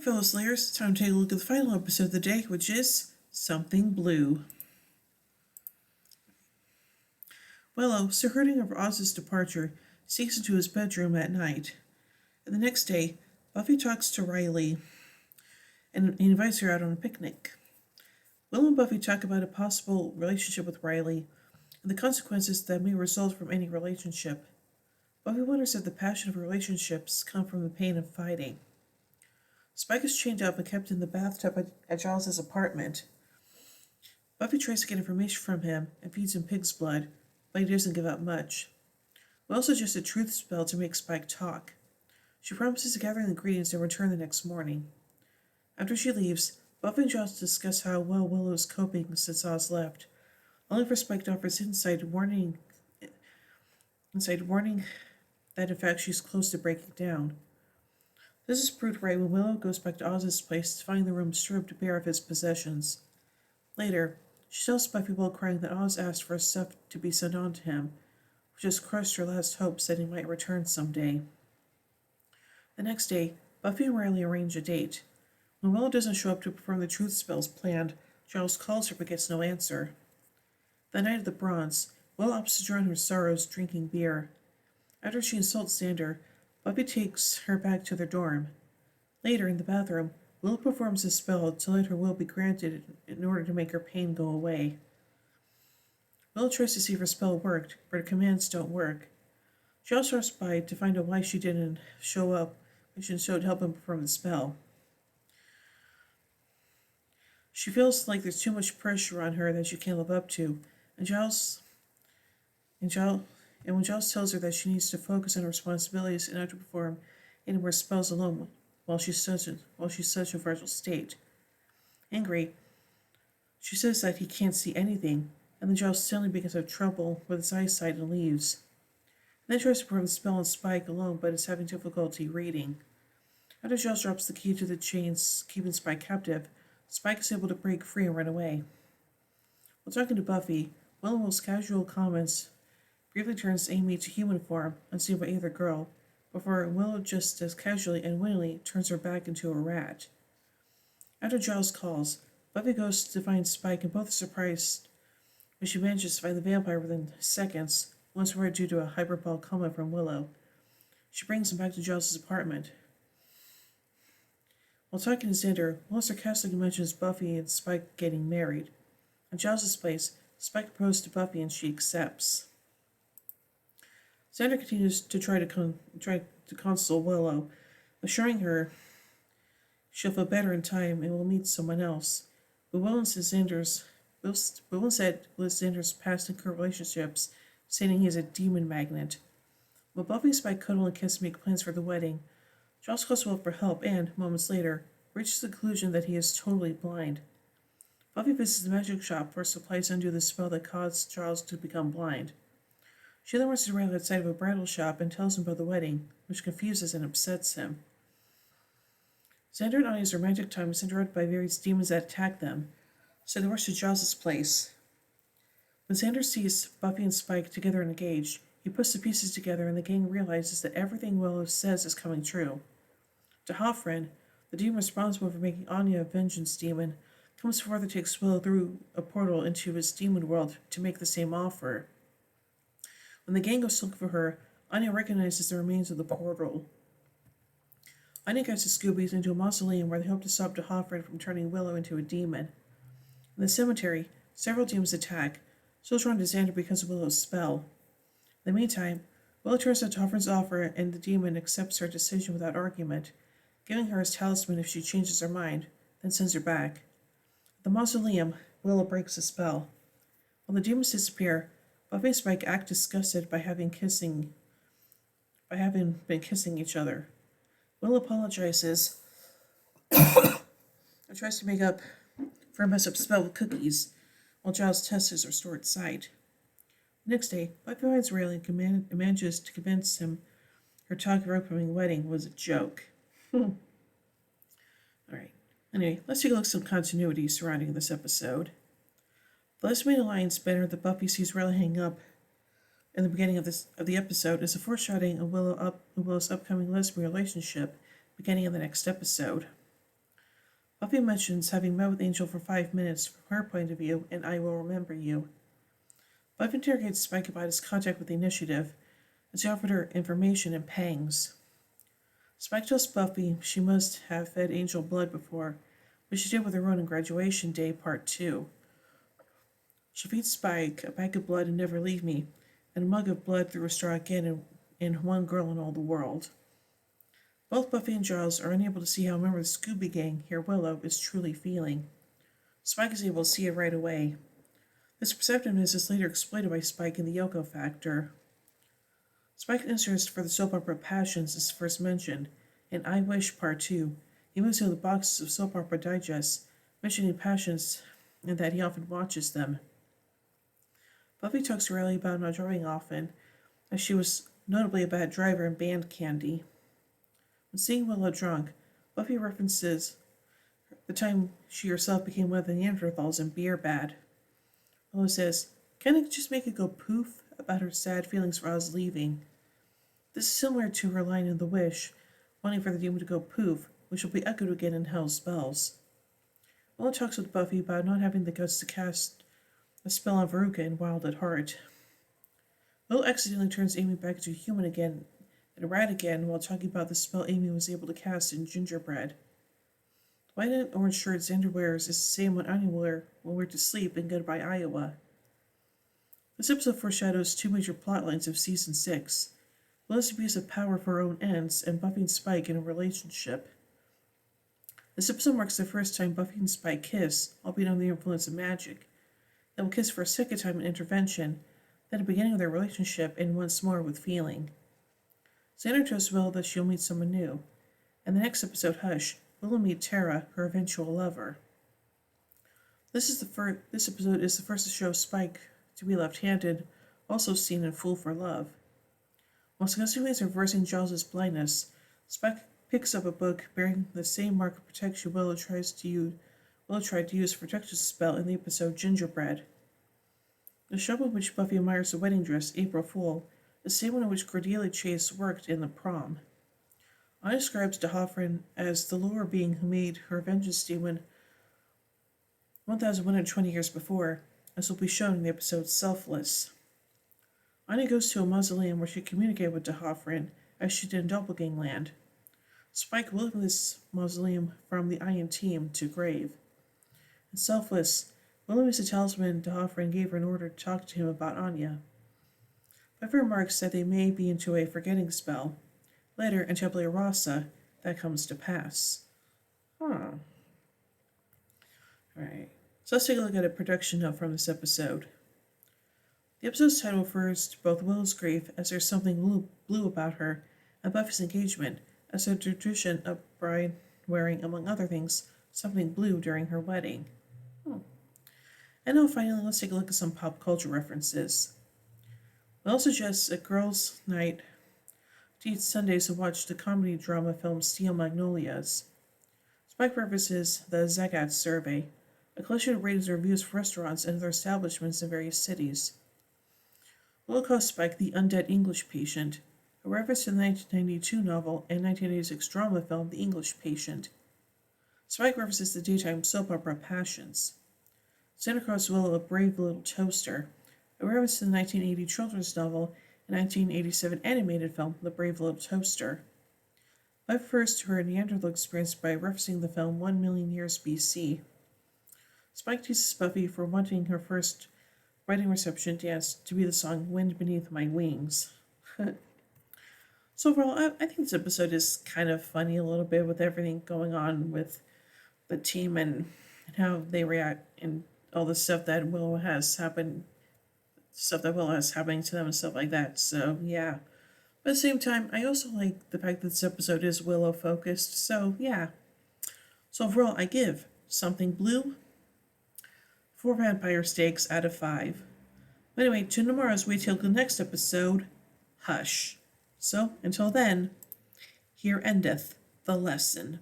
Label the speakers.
Speaker 1: Fellow Slayers, it's time to take a look at the final episode of the day, which is Something Blue. Willow, so hearing of Oz's departure, sneaks into his bedroom at night. And the next day, Buffy talks to Riley and he invites her out on a picnic. Willow and Buffy talk about a possible relationship with Riley and the consequences that may result from any relationship. Buffy wonders if the passion of relationships come from the pain of fighting. Spike is chained up and kept in the bathtub at Giles' apartment. Buffy tries to get information from him and feeds him pig's blood, but he doesn't give up much. Will suggests a truth spell to make Spike talk. She promises to gather the ingredients and return the next morning. After she leaves, Buffy and Giles discuss how well Willow is coping since Oz left, only for Spike to offer his inside warning that in fact she's close to breaking down. This is proved right when Willow goes back to Oz's place to find the room stripped bare of his possessions. Later, she tells Buffy while crying that Oz asked for stuff to be sent on to him, which has crushed her last hopes that he might return someday. The next day, Buffy and Riley arrange a date. When Willow doesn't show up to perform the truth spells planned, Giles calls her but gets no answer. The night of the bronze, Willow opts to drown her sorrows drinking beer. After she insults Xander, Buffy takes her back to their dorm. Later, in the bathroom, Willow performs a spell to let her will be granted in order to make her pain go away. Willow tries to see if her spell worked, but her commands don't work. She also rushes by to find out why she didn't show up, which should help him perform the spell. She feels like there's too much pressure on her that she can't live up to, and when Giles tells her that she needs to focus on her responsibilities and not to perform any more spells alone while she's such a fragile state. Angry, she says that he can't see anything, and then Giles suddenly begins to have trouble with his eyesight and leaves. And then tries to perform the spell on Spike alone, but is having difficulty reading. After Giles drops the key to the chains keeping Spike captive, Spike is able to break free and run away. While talking to Buffy, Willow's casual comments briefly turns Amy to human form, unseen by either girl, before Willow just as casually and winningly turns her back into a rat. After Giles calls, Buffy goes to find Spike and both are surprised when she manages to find the vampire within seconds, once more due to a hyperbolic comment from Willow. She brings him back to Giles' apartment. While talking to Xander, Willow sarcastically mentions Buffy and Spike getting married. At Giles' place, Spike proposes to Buffy and she accepts. Xander continues to try to console Willow, assuring her she'll feel better in time and will meet someone else. But Willow said with Xander's past and current relationships, stating he is a demon magnet. While Buffy and Spike cuddle and kiss and make plans for the wedding, Giles calls Willow for help and, moments later, reaches the conclusion that he is totally blind. Buffy visits the magic shop for supplies to undo the spell that caused Giles to become blind. She then runs around outside of a bridal shop and tells him about the wedding, which confuses and upsets him. Xander and Anya's romantic time is interrupted by various demons that attack them, so they rush to Giles' place. When Xander sees Buffy and Spike together and engaged, he puts the pieces together and the gang realizes that everything Willow says is coming true. De Hoffren, the demon responsible for making Anya a vengeance demon, comes forth and takes Willow through a portal into his demon world to make the same offer. When the gang goes to look for her, Anya recognizes the remains of the portal. Anya guides the Scoobies into a mausoleum where they hope to stop De Hoffren from turning Willow into a demon. In the cemetery, several demons attack, still drawn to Xander because of Willow's spell. In the meantime, Willow turns down De Hoffren's offer and the demon accepts her decision without argument, giving her his talisman if she changes her mind, then sends her back. At the mausoleum, Willow breaks the spell. When the demons disappear, Buffy and Spike act disgusted by having been kissing each other. Willow apologizes and tries to make up for a mess up spell with cookies, while Giles tests his restored sight. The next day, Buffy finds Riley and manages to convince him her talk of her upcoming wedding was a joke. Alright. Anyway, let's take a look at some continuity surrounding this episode. The lesbian alliance banner that Buffy sees Riley hang up in the beginning of the episode is a foreshadowing of Willow's upcoming lesbian relationship beginning in the next episode. Buffy mentions having met with Angel for 5 minutes from her point of view, and I will remember you. Buffy interrogates Spike about his contact with the Initiative, and she offered her information and pangs. Spike tells Buffy she must have fed Angel blood before, but she did with her own on graduation day, part 2. She feeds Spike a bag of blood and Never Leave Me, and a mug of blood through a straw again in One Girl in All the World. Both Buffy and Giles are unable to see how a member of the Scooby Gang, here Willow, is truly feeling. Spike is able to see it right away. This perceptiveness is later exploited by Spike in the Yoko Factor. Spike's interest for the soap opera Passions is first mentioned in I Wish Part 2. He moves through the boxes of soap opera digests, mentioning Passions and that he often watches them. Buffy talks to Riley about not driving often, as she was notably a bad driver in Band Candy. When seeing Willow drunk, Buffy references the time she herself became one of the Neanderthals in Beer Bad. Willow says, "Can it just make it go poof?" about her sad feelings for Oz leaving. This is similar to her line in The Wish, wanting for the demon to go poof, which will be echoed again in Hell's Bells. Willow talks with Buffy about not having the guts to cast a spell on Veruca in Wild at Heart. Willow accidentally turns Amy back into a human again and a rat again while talking about the spell Amy was able to cast in Gingerbread. The white and orange shirt Xander wears is the same one Anya will wear to sleep in Goodbye Iowa. This episode foreshadows 2 major plotlines of Season 6. Willow's abuse of power for her own ends, and Buffy and Spike in a relationship. This episode marks the first time Buffy and Spike kiss, albeit under the influence of magic. They will kiss for a second time in Intervention, then the beginning of their relationship, and once more with feeling. Xander tells Willow that she'll meet someone new. In the next episode, Hush, Willow meet Tara, her eventual lover. This episode is the first to show Spike to be left-handed, also seen in Fool for Love. While successfully reversing Giles' blindness, Spike picks up a book bearing the same mark of protection Willow tried to use to protect his spell in the episode Gingerbread. The shop in which Buffy admires the wedding dress, April Fool, is the same one in which Cordelia Chase worked in The Prom. Anya describes D'Hoffryn as the lower being who made her vengeance demon 1,120 years before, as will be shown in the episode Selfless. Anya goes to a mausoleum where she communicated with D'Hoffryn, as she did in Doppelgangland. Spike will leave this mausoleum from the Iron Team to Grave. In Selfless, Willow is the talisman D'Hoffryn gave her in order to talk to him about Anya. Buffy remarks that they may be into a forgetting spell. Later, in Tabula Rasa, that comes to pass. Alright, so let's take a look at a production note from this episode. The episode's title refers to both Willow's grief, as there's something blue about her, and Buffy's engagement, as a tradition of bride wearing, among other things, something blue during her wedding. And now finally, let's take a look at some pop culture references. Will suggests a girls' night to eat Sundays to watch the comedy drama film Steel Magnolias. Spike references the Zagat Survey, a collection of ratings and reviews for restaurants and other establishments in various cities. Willow calls Spike the undead English patient, a reference to the 1992 novel and 1986 drama film The English Patient. Spike references the daytime soap opera Passions. Xander calls Willow a brave little toaster, a reference to the 1980 children's novel and 1987 animated film The Brave Little Toaster. Buffy refers to her Neanderthal experience by referencing the film 1 million years BC. Spike teases Buffy for wanting her first wedding reception dance to be the song Wind Beneath My Wings. So overall, I think this episode is kind of funny a little bit with everything going on with the team and how they react and all the stuff that Willow has happening to them and stuff like that. So yeah. But at the same time, I also like the fact that this episode is Willow focused. So yeah. So overall, I give Something Blue 4 vampire steaks out of 5. But anyway, tune tomorrow as we take the next episode, Hush. So until then, here endeth the lesson.